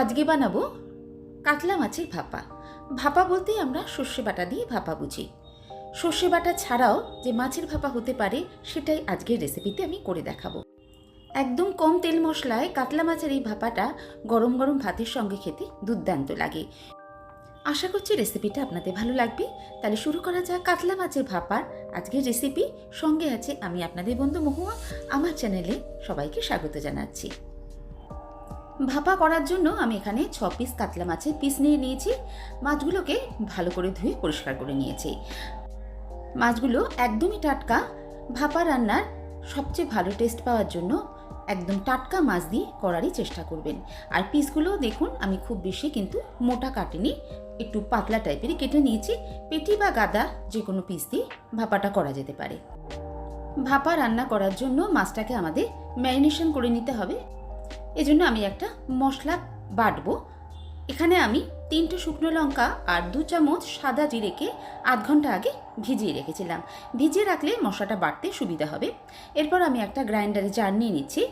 আজকে বানাবো কাতলা মাছের ভাপা। ভাপা বলতেই আমরা সর্ষে বাটা দিয়ে ভাপা বুঝি। সর্ষে বাটা ছাড়াও যে মাছের ভাপা হতে পারে সেটাই আজকের রেসিপিতে আমি করে দেখাবো। একদম কম তেল মশলায় কাতলা মাছের এই ভাপাটা গরম গরম ভাতের সঙ্গে খেতে দুর্দান্ত লাগে। আশা করছি রেসিপিটা আপনাদের ভালো লাগবে। তাহলে শুরু করা যাক কাতলা মাছের ভাপার আজকের রেসিপি। সঙ্গে আছে আমি আপনাদের বন্ধু মহুয়া। আমার চ্যানেলে সবাইকে স্বাগত জানাচ্ছি। ভাপা করার জন্য আমি এখানে 6 পিস কাতলা মাছের পিস নিয়ে নিয়েছি। মাছগুলোকে ভালো করে ধুয়ে পরিষ্কার করে নিয়েছি। মাছগুলো একদমই টাটকা। ভাপা রান্নার সবচেয়ে ভালো টেস্ট পাওয়ার জন্য একদম টাটকা মাছ দিয়ে করারই চেষ্টা করবেন। আর পিসগুলো দেখুন, আমি খুব বেশি কিন্তু মোটা কাটিনি, একটু পাতলা টাইপেরই কেটে নিয়েছি। পেটি বা গাদা যে কোনো পিস দিয়ে ভাপাটা করা যেতে পারে। ভাপা রান্না করার জন্য মাছটাকে আমাদের ম্যারিনেশন করে নিতে হবে। এজন্য আমি একটা মশলা বাটবো। এখানে আমি 3টে শুকনো লঙ্কা আর 2 চামচ সাদা জিরেকে আধ ঘন্টা আগে ভিজিয়ে রেখেছিলাম। ভিজিয়ে রাখলে মশলাটা বাটতে সুবিধা হবে। এরপর আমি একটা গ্রাইন্ডারে জার নিয়ে নিচ্ছি।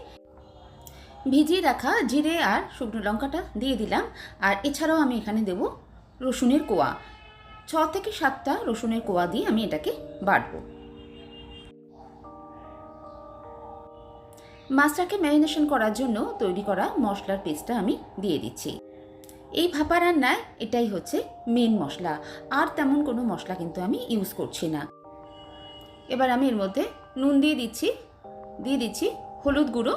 ভিজিয়ে রাখা জিরে আর শুকনো লঙ্কাটা দিয়ে দিলাম। আর এছাড়াও আমি এখানে দেব রসুনের কোয়া। 6 থেকে 7টা রসুনের কোয়া দিয়ে আমি এটাকে বাটবো। মাছটাকে ম্যারিনেশন করার জন্য তৈরি করা মশলার পেস্টটা আমি দিয়ে দিচ্ছি। এই ভাপা রান্নায় এটাই হচ্ছে মেন মশলা, আর তেমন কোনো মশলা কিন্তু আমি ইউজ করছি না। এবার আমি এর মধ্যে নুন দিয়ে দিচ্ছি হলুদ গুঁড়ো,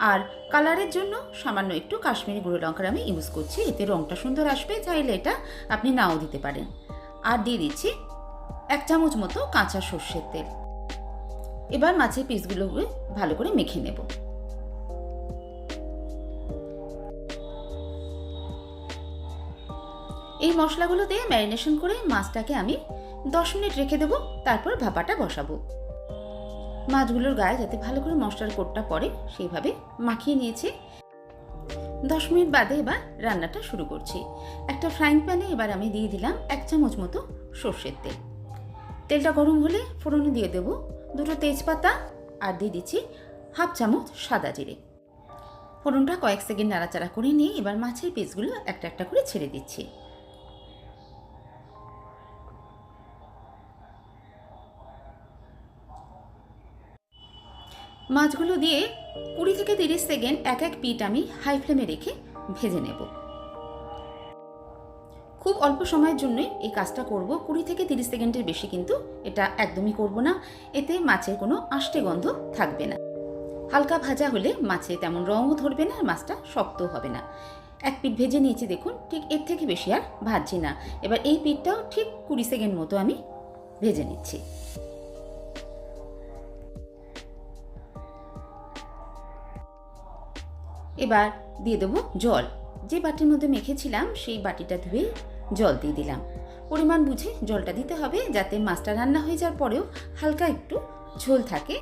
আর কালারের জন্য সামান্য একটু কাশ্মীরি গুঁড়ো লঙ্কার আমি ইউজ করছি। এতে রঙটা সুন্দর আসবে, চাইলে এটা আপনি নাও দিতে পারেন। আর দিয়ে দিচ্ছি 1 চামচ মতো কাঁচা সর্ষের তেল। এবার মাছের পিসগুলো ভালো করে মেখে নেব। এই মশলাগুলো দিয়ে ম্যারিনেশন করে মাছটাকে আমি 10 মিনিট রেখে দেবো। তারপর ভাপাটা বসাবো। মাছগুলোর গায়ে যাতে ভালো করে মশলার কোটটা পড়ে সেইভাবে মাখিয়ে নিয়েছি। 10 মিনিট বাদে এবার রান্নাটা শুরু করছি। একটা ফ্রাইং প্যানে এবার আমি দিয়ে দিলাম 1 চামচ মতো সর্ষের তেল। তেলটা গরম হলে ফোড়নে দিয়ে দেবো 2টো তেজপাতা, আর দিয়ে দিচ্ছি 1/2 চামচ সাদা জিরে। ফোড়নটা কয়েক সেকেন্ড নাড়াচাড়া করে নিয়ে এবার মাছের পিসগুলো একটা একটা করে ছেড়ে দিচ্ছি। মাছগুলো দিয়ে 20 থেকে 30 সেকেন্ড এক এক পিঠ আমি হাই ফ্লেমে রেখে ভেজে নেব। খুব অল্প সময়ের জন্যই এই কাজটা করব। 20 থেকে 30 সেকেন্ডের বেশি কিন্তু এটা একদমই করব না। এতে মাছের কোনো আষ্টে গন্ধ থাকবে না। হালকা ভাজা হলে মাছে তেমন রঙও ধরবে না, আর মাছটা শক্তও হবে না। এক পিঠ ভেজে নিয়েছি দেখুন, ঠিক এর থেকে বেশি আর ভাজছি না। এবার এই পিঠটাও ঠিক 20 সেকেন্ড মতো আমি ভেজে নিচ্ছি। এবার দিয়ে দেবো জল। যে বাটির মধ্যে মেখেছিলাম সেই বাটিটা ধুয়ে জল দিয়ে দিলাম। পরিমাণ বুঝে জলটা দিতে হবে, যাতে মাছটা রান্না হয়ে যাওয়ার পরেও হালকা একটু ঝোল থাকে।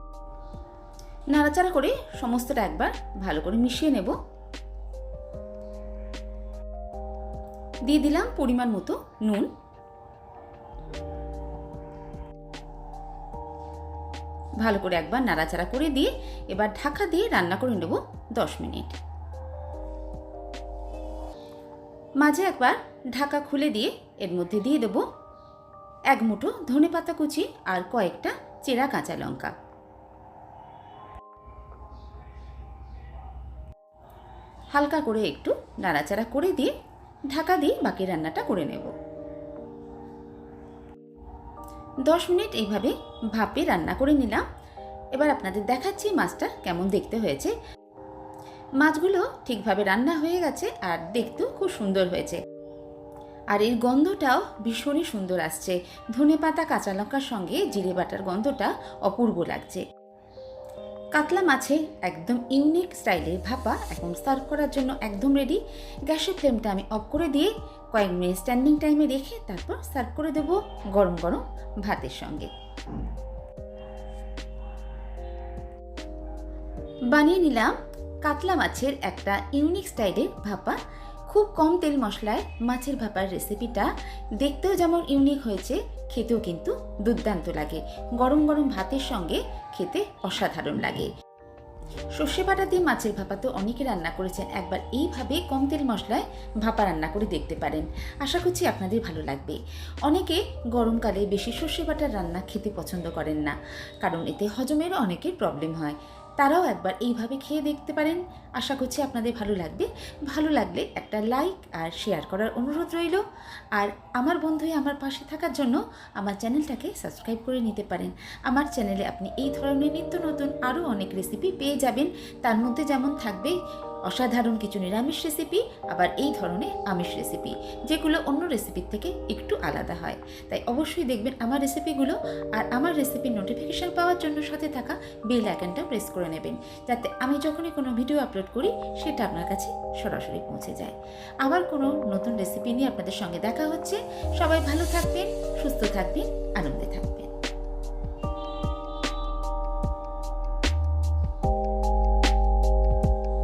নাড়াচাড়া করে সমস্তটা একবার ভালো করে মিশিয়ে নেব। দিয়ে দিলাম পরিমাণ মতো নুন। ভালো করে একবার নাড়াচাড়া করে দিয়ে এবার ঢাকা দিয়ে রান্না করে নেব 10 মিনিট। মাঝে একবার ঢাকা খুলে দিয়ে এর মধ্যে দিয়ে দেব 1 মুঠো ধনেপাতা কুচি আর কয়েকটা চেরা কাঁচা লঙ্কা। হালকা করে একটু নাড়াচাড়া করে দিয়ে ঢাকা দিয়ে বাকি রান্নাটা করে নেব। 10 মিনিট এইভাবে ভাপে রান্না করে নিলাম। এবার আপনাদের দেখাচ্ছি মাছটা কেমন দেখতে হয়েছে। মাছগুলো ঠিকভাবে রান্না হয়ে গেছে আর দেখতেও খুব সুন্দর হয়েছে। আর এর গন্ধটাও ভীষণই সুন্দর আসছে। ধনেপাতা কাঁচা লঙ্কার সঙ্গে জিরে বাটার গন্ধটা অপূর্ব লাগছে। কাতলা মাছের একদম ইউনিক স্টাইলের ভাপা এখন সার্ভ করার জন্য একদম রেডি। গ্যাসের ফ্লেমটা আমি অফ করে দিয়ে কয়েক মিনিট স্ট্যান্ডিং টাইমে রেখে তারপর সার্ভ করে দেব গরম গরম ভাতের সঙ্গে। বানিয়ে নিলাম কাতলা মাছের একটা ইউনিক স্টাইলের ভাপা। খুব কম তেল মশলায় মাছের ভাপার রেসিপিটা দেখতেও যেমন ইউনিক হয়েছে, খেতেও কিন্তু দুর্দান্ত লাগে। গরম গরম ভাতের সঙ্গে খেতে অসাধারণ লাগে। সর্ষে বাটা দিয়ে মাছের ভাপা তো অনেকে রান্না করেছেন, একবার এইভাবে কম তেল মশলায় ভাপা রান্না করে দেখতে পারেন। আশা করছি আপনাদের ভালো লাগবে। অনেকে গরমকালে বেশি সর্ষে বাটার রান্না খেতে পছন্দ করেন না, কারণ এতে হজমেরও অনেকের প্রবলেম হয়। তারাও একবার এইভাবে খেয়ে দেখতে পারেন। আশা করছি আপনাদের ভালো লাগবে। ভালো লাগলে একটা লাইক আর শেয়ার করার অনুরোধ রইল। আর আমার বন্ধু হয়ে আমার পাশে থাকার জন্য আমার চ্যানেলটাকে সাবস্ক্রাইব করে নিতে পারেন। আমার চ্যানেলে আপনি এই ধরনের নিত্য নতুন আরও অনেক রেসিপি পেয়ে যাবেন। তার মধ্যে যেমন থাকবে অসাধারণ কিছু নিরামিষ রেসিপি, আবার এই ধরনের আমিষ রেসিপি, যেগুলো অন্য রেসিপির থেকে একটু আলাদা হয়। তাই অবশ্যই দেখবেন আমার রেসিপিগুলো। আর আমার রেসিপির নোটিফিকেশান পাওয়ার জন্য সাথে থাকা বেল আইকনটা প্রেস করে নেবেন, যাতে আমি যখনই কোনো ভিডিও আপলোড করি সেটা আপনার কাছে সরাসরি পৌঁছে যায়। আবার কোনো নতুন রেসিপি নিয়ে আপনাদের সঙ্গে দেখা হচ্ছে। সবাই ভালো থাকবেন, সুস্থ থাকবেন, আনন্দে থাকবেন।